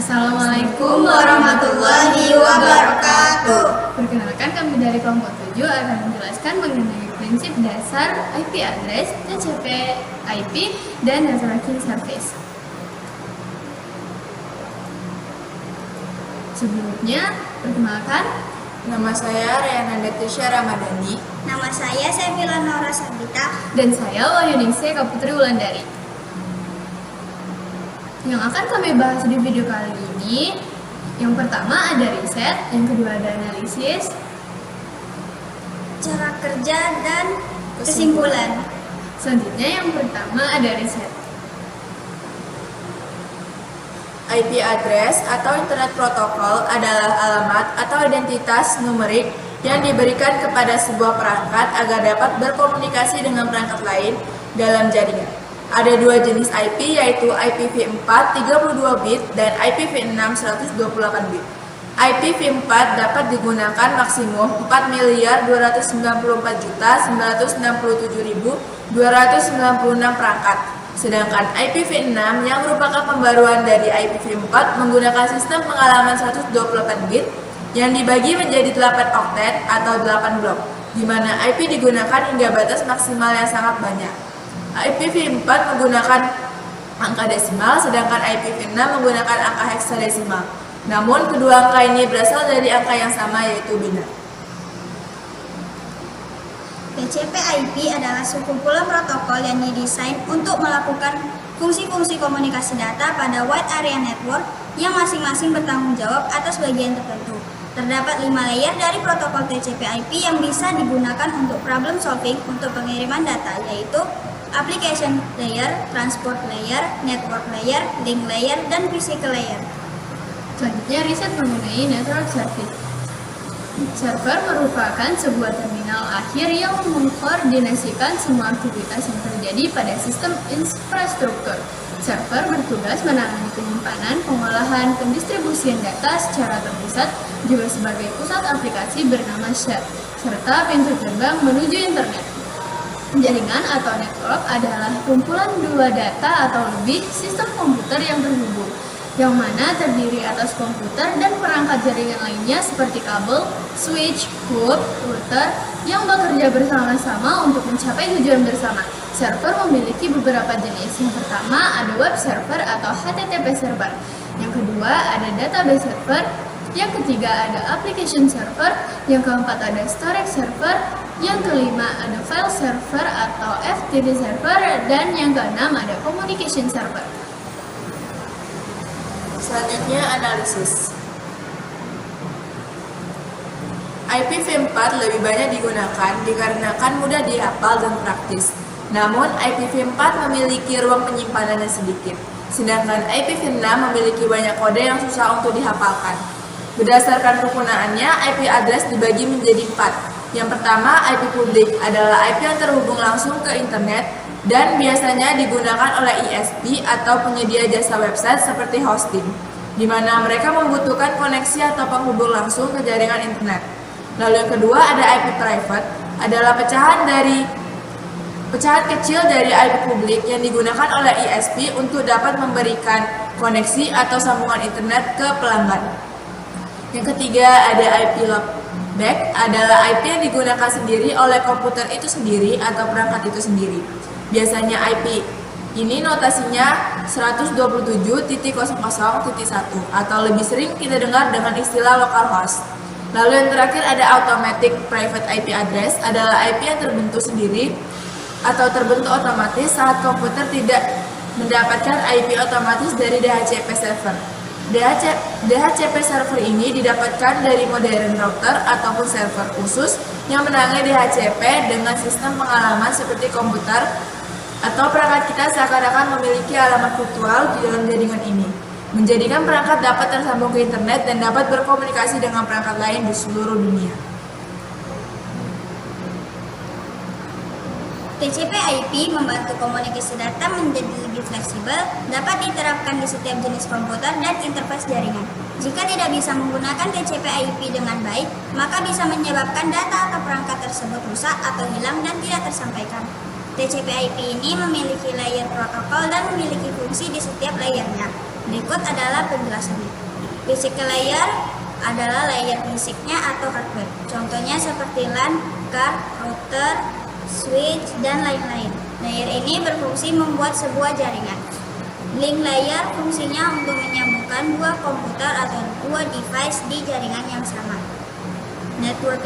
Assalamualaikum warahmatullahi wabarakatuh. Perkenalkan, kami dari kelompok 7 akan menjelaskan mengenai prinsip dasar IP address, TCP/IP, dan networking service. Sebelumnya, perkenalkan, Nama saya Rayana Datisha Ramadhani. Nama saya Sevila Nora Sabita. dan saya Wahyuningsih Kaputri Wulandari. Yang akan kami bahas di video kali ini, yang pertama ada riset, yang kedua ada analisis, Cara kerja dan kesimpulan. selanjutnya yang pertama ada riset. IP address atau Internet Protocol adalah alamat atau identitas numerik yang diberikan kepada sebuah perangkat agar dapat berkomunikasi dengan perangkat lain dalam jaringan. Ada dua jenis IP, yaitu IPv4 32 bit dan IPv6 128 bit. IPv4 dapat digunakan maksimum 4.294.967.296 perangkat. Sedangkan IPv6 yang merupakan pembaruan dari IPv4 menggunakan sistem pengalaman 128 bit yang dibagi menjadi 8 oktet atau 8 blok, di mana IP digunakan hingga batas maksimal yang sangat banyak. IPv4 menggunakan angka desimal, sedangkan IPv6 menggunakan angka heksadesimal. Namun, kedua angka ini berasal dari angka yang sama, yaitu biner. TCP/IP adalah sekumpulan protokol yang didesain untuk melakukan fungsi-fungsi komunikasi data pada wide area network yang masing-masing bertanggung jawab atas bagian tertentu. Terdapat 5 layer dari protokol TCP/IP yang bisa digunakan untuk problem solving untuk pengiriman data, yaitu application layer, transport layer, network layer, link layer, dan physical layer. Selanjutnya riset mengenai network service. Server merupakan sebuah terminal akhir yang mengkoordinasikan semua aktivitas yang terjadi pada sistem infrastruktur. Server bertugas menangani penyimpanan, pengolahan, pendistribusian data secara terpusat, juga sebagai pusat aplikasi bernama shell, serta pintu terbang menuju internet. Jaringan atau network adalah kumpulan dua data atau lebih sistem komputer yang terhubung, yang mana terdiri atas komputer dan perangkat jaringan lainnya seperti kabel, switch, hub, router yang bekerja bersama-sama untuk mencapai tujuan bersama. Server memiliki beberapa jenis. Yang pertama ada web server atau HTTP server. Yang kedua ada database server. Yang ketiga ada application server. Yang keempat ada storage server. Yang kelima ada file server atau FTP server. Dan yang keenam ada communication server. Selanjutnya, analisis. IPv4 lebih banyak digunakan dikarenakan mudah dihafal dan praktis. Namun, IPv4 memiliki ruang penyimpanan yang sedikit, sedangkan IPv6 memiliki banyak kode yang susah untuk dihafalkan. Berdasarkan kegunaannya, IP address dibagi menjadi 4. Yang pertama, IP publik adalah IP yang terhubung langsung ke internet dan biasanya digunakan oleh ISP atau penyedia jasa website seperti hosting, di mana mereka membutuhkan koneksi atau penghubung langsung ke jaringan internet. Lalu yang kedua ada IP private, adalah pecahan kecil dari IP publik yang digunakan oleh ISP untuk dapat memberikan koneksi atau sambungan internet ke pelanggan. Yang ketiga ada IP loopback, adalah IP yang digunakan sendiri oleh komputer itu sendiri atau perangkat itu sendiri. Biasanya IP ini notasinya 127.0.1 atau lebih sering kita dengar dengan istilah localhost. Lalu yang terakhir ada automatic private IP address, adalah IP yang terbentuk sendiri atau terbentuk otomatis saat komputer tidak mendapatkan IP otomatis dari DHCP server. DHCP server ini didapatkan dari modern router ataupun server khusus yang menangani DHCP dengan sistem pengalaman seperti komputer atau perangkat kita seakan-akan memiliki alamat virtual di dalam jaringan ini, menjadikan perangkat dapat tersambung ke internet dan dapat berkomunikasi dengan perangkat lain di seluruh dunia. TCP/IP membantu komunikasi data menjadi lebih fleksibel, dapat diterapkan di setiap jenis komputer dan interface jaringan. Jika tidak bisa menggunakan TCP/IP dengan baik, maka bisa menyebabkan data atau perangkat tersebut rusak atau hilang dan tidak tersampaikan. TCP/IP ini memiliki layer protokol dan memiliki fungsi di setiap layernya. Berikut adalah penjelasannya. Physical layer adalah layer fisiknya atau hardware. Contohnya seperti LAN, card, router, switch, dan lain-lain. Layer ini berfungsi membuat sebuah jaringan. Link layer fungsinya untuk menyambungkan dua komputer atau dua device di jaringan yang sama. Network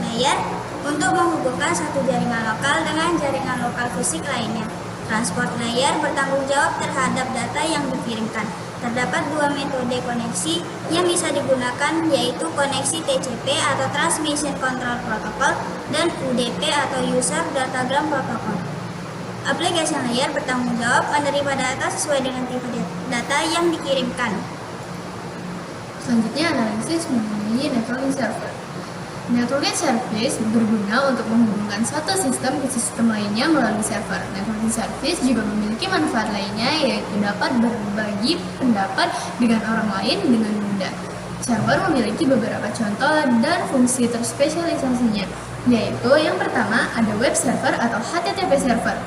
layer untuk menghubungkan satu jaringan lokal dengan jaringan lokal fisik lainnya. Transport layer bertanggung jawab terhadap data yang dikirimkan. Terdapat dua metode koneksi yang bisa digunakan, yaitu koneksi TCP atau Transmission Control Protocol dan UDP atau User Datagram Protocol. Application layer bertanggung jawab menerima data sesuai dengan tipe data yang dikirimkan. Selanjutnya analisis mengenai networking server. Networking service berguna untuk menghubungkan satu sistem ke sistem lainnya melalui server. Networking service juga memiliki manfaat lainnya, yaitu dapat berbagi pendapat dengan orang lain dengan mudah. Server memiliki beberapa contoh dan fungsi terspesialisasinya, yaitu yang pertama ada web server atau HTTP server.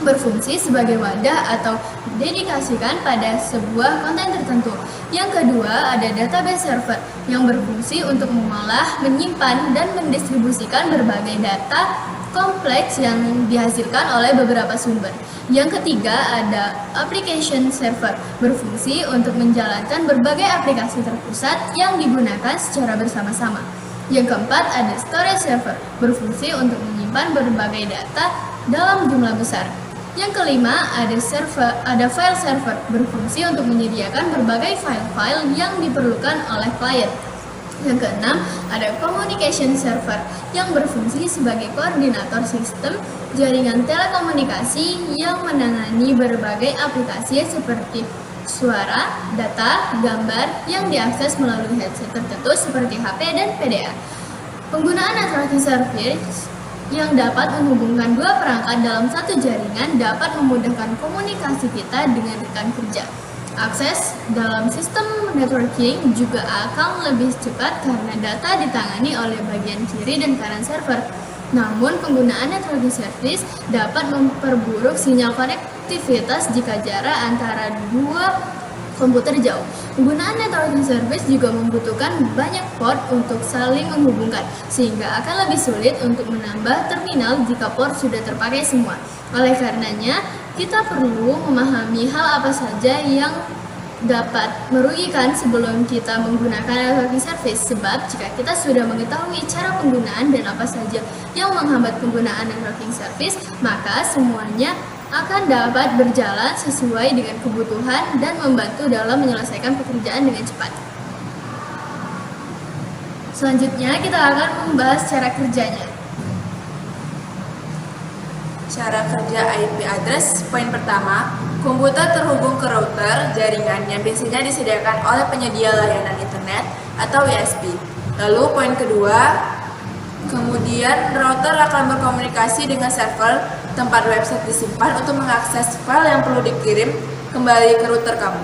Berfungsi sebagai wadah atau dedikasikan pada sebuah konten tertentu. Yang kedua ada database server yang berfungsi untuk mengolah, menyimpan, dan mendistribusikan berbagai data kompleks yang dihasilkan oleh beberapa sumber. Yang ketiga ada application server, berfungsi untuk menjalankan berbagai aplikasi terpusat yang digunakan secara bersama-sama. Yang keempat ada storage server, berfungsi untuk menyimpan berbagai data dalam jumlah besar. Yang kelima ada file server, berfungsi untuk menyediakan berbagai file-file yang diperlukan oleh klien. Yang keenam ada communication server yang berfungsi sebagai koordinator sistem jaringan telekomunikasi yang menangani berbagai aplikasi seperti suara, data, gambar yang diakses melalui headset tertentu seperti HP dan PDA. Penggunaan networking service yang dapat menghubungkan dua perangkat dalam satu jaringan dapat memudahkan komunikasi kita dengan rekan kerja. Akses dalam sistem networking juga akan lebih cepat karena data ditangani oleh bagian kiri dan kanan server. Namun, penggunaan networking service dapat memperburuk sinyal konektivitas jika jarak antara dua komputer jauh. Penggunaan networking service juga membutuhkan banyak port untuk saling menghubungkan, sehingga akan lebih sulit untuk menambah terminal jika port sudah terpakai semua. Oleh karenanya, kita perlu memahami hal apa saja yang dapat merugikan sebelum kita menggunakan networking service, sebab jika kita sudah mengetahui cara penggunaan dan apa saja yang menghambat penggunaan networking service, maka semuanya akan dapat berjalan sesuai dengan kebutuhan dan membantu dalam menyelesaikan pekerjaan dengan cepat. Selanjutnya kita akan membahas cara kerjanya. Cara kerja IP address, poin pertama, komputer terhubung ke router jaringan yang biasanya disediakan oleh penyedia layanan internet atau ISP. Lalu poin kedua, kemudian router akan berkomunikasi dengan server tempat website disimpan untuk mengakses file yang perlu dikirim kembali ke router kamu.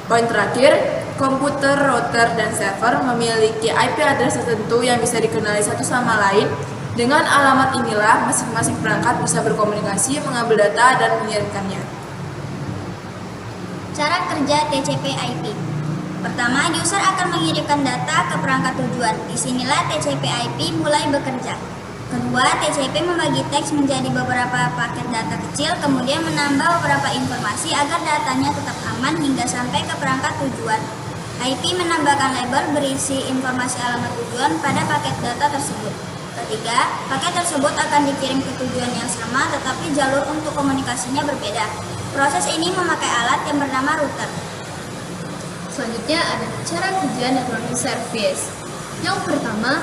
Poin terakhir, komputer, router, dan server memiliki IP address tertentu yang bisa dikenali satu sama lain. Dengan alamat inilah, masing-masing perangkat bisa berkomunikasi, mengambil data, dan mengirimkannya. Cara kerja TCP/IP. Pertama, user akan mengirimkan data ke perangkat tujuan. Disinilah TCP/IP mulai bekerja. Kedua, TCP membagi teks menjadi beberapa paket data kecil, kemudian menambah beberapa informasi agar datanya tetap aman hingga sampai ke perangkat tujuan. IP menambahkan label berisi informasi alamat tujuan pada paket data tersebut. Ketiga, paket tersebut akan dikirim ke tujuan yang sama, tetapi jalur untuk komunikasinya berbeda. Proses ini memakai alat yang bernama router. Selanjutnya ada cara kerja networking service. Yang pertama,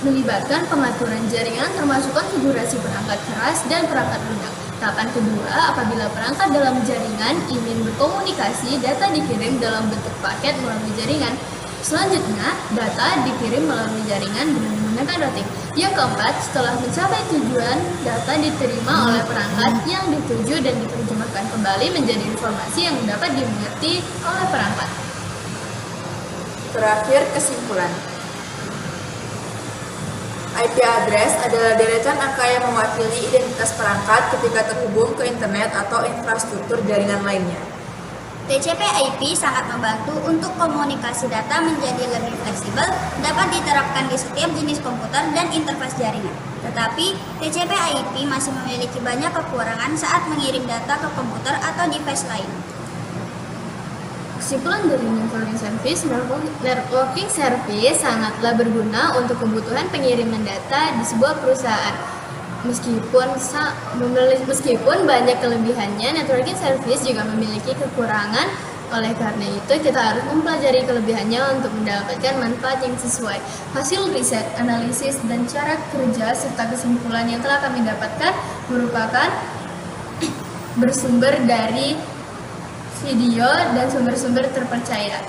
melibatkan pengaturan jaringan termasuk konfigurasi perangkat keras dan perangkat lunak. Tahapan kedua, apabila perangkat dalam jaringan ingin berkomunikasi, data dikirim dalam bentuk paket melalui jaringan. Selanjutnya, data dikirim melalui jaringan dengan menggunakan routing. Yang keempat, setelah mencapai tujuan, data diterima oleh perangkat yang dituju dan diterjemahkan kembali menjadi informasi yang dapat dimengerti oleh perangkat. Terakhir, kesimpulan. IP address adalah deretan angka yang mewakili identitas perangkat ketika terhubung ke internet atau infrastruktur jaringan lainnya. TCP/IP sangat membantu untuk komunikasi data menjadi lebih fleksibel, dapat diterapkan di setiap jenis komputer dan interface jaringan. Tetapi, TCP/IP masih memiliki banyak kekurangan saat mengirim data ke komputer atau device lain. Kesimpulan dari networking service sangatlah berguna untuk kebutuhan pengiriman data di sebuah perusahaan. Meskipun banyak kelebihannya, networking service juga memiliki kekurangan. Oleh karena itu, kita harus mempelajari kelebihannya untuk mendapatkan manfaat yang sesuai. Hasil riset, analisis, dan cara kerja serta kesimpulan yang telah kami dapatkan merupakan bersumber dari video dan sumber-sumber terpercaya.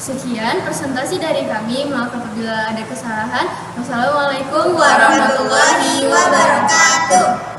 Sekian presentasi dari kami. Maaf apabila ada kesalahan. Wassalamualaikum warahmatullahi Warahmatullahi wabarakatuh.